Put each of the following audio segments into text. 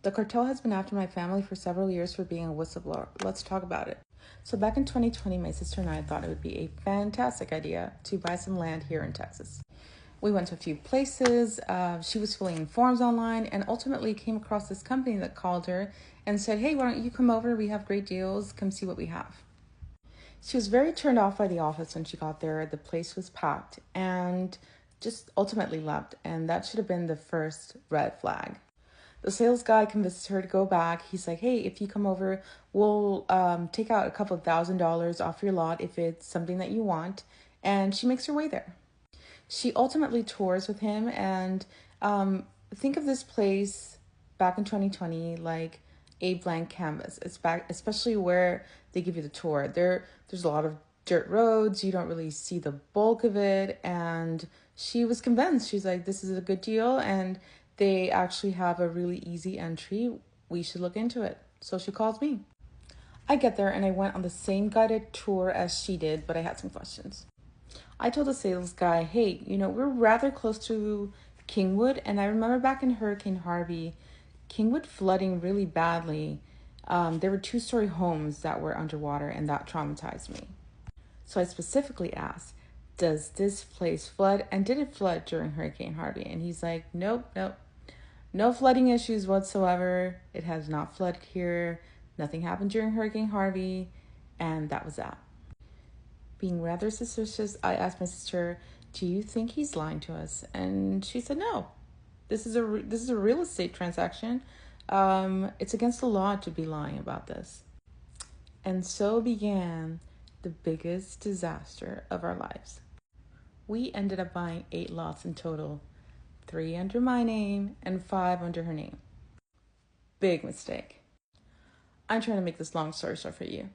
The cartel has been after my family for several years for being a whistleblower. Let's talk about it. So back in 2020, my sister and I thought it would be a fantastic idea to buy some land here in Texas. We went to a few places. She was filling in forms online and ultimately came across this company that called her and said, "Hey, why don't you come over? We have great deals. Come see what we have." She was very turned off by the office when she got there. The place was packed and just ultimately left. And that should have been the first red flag. The sales guy convinces her to go back. He's like, "Hey, if you come over, we'll take out a couple of $1,000s off your lot if it's something that you want." And she makes her way there. She ultimately tours with him, and think of this place back in 2020 like a blank canvas. It's back, especially where they give you the tour. There's a lot of dirt roads. You don't really see the bulk of it, and she was convinced. She's like, "This is a good deal, and they actually have a really easy entry. We should look into it." So she calls me. I get there and I went on the same guided tour as she did, but I had some questions. I told the sales guy, "Hey, we're rather close to Kingwood, and I remember back in Hurricane Harvey, Kingwood flooding really badly. There were 2-story homes that were underwater, and that traumatized me." So I specifically asked, "Does this place flood? And did it flood during Hurricane Harvey?" And he's like, "Nope. No flooding issues whatsoever. It has not flooded here. Nothing happened during Hurricane Harvey." And that was that. Being rather suspicious, I asked my sister, "Do you think he's lying to us?" And she said, "No. This is a real estate transaction. It's against the law to be lying about this." And so began the biggest disaster of our lives. We ended up buying 8 lots in total, 3 under my name and 5 under her name. Big mistake. I'm trying to make this long story short for you.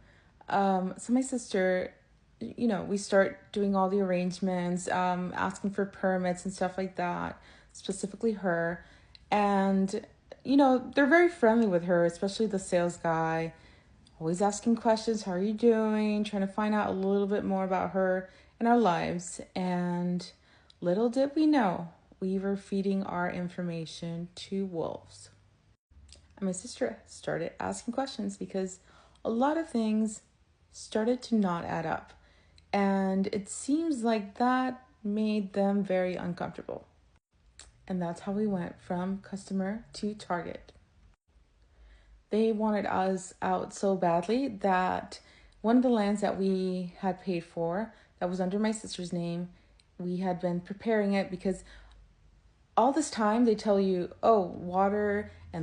So my sister, we start doing all the arrangements, asking for permits and stuff like that, specifically her. And, they're very friendly with her, especially the sales guy, always asking questions. "How are you doing?" Trying to find out a little bit more about her and our lives. And little did we know, we were feeding our information to wolves. And my sister started asking questions because a lot of things started to not add up. And it seems like that made them very uncomfortable. And that's how we went from customer to target. They wanted us out so badly that one of the lands that we had paid for, that was under my sister's name, we had been preparing it because all this time they tell you, "Oh, water and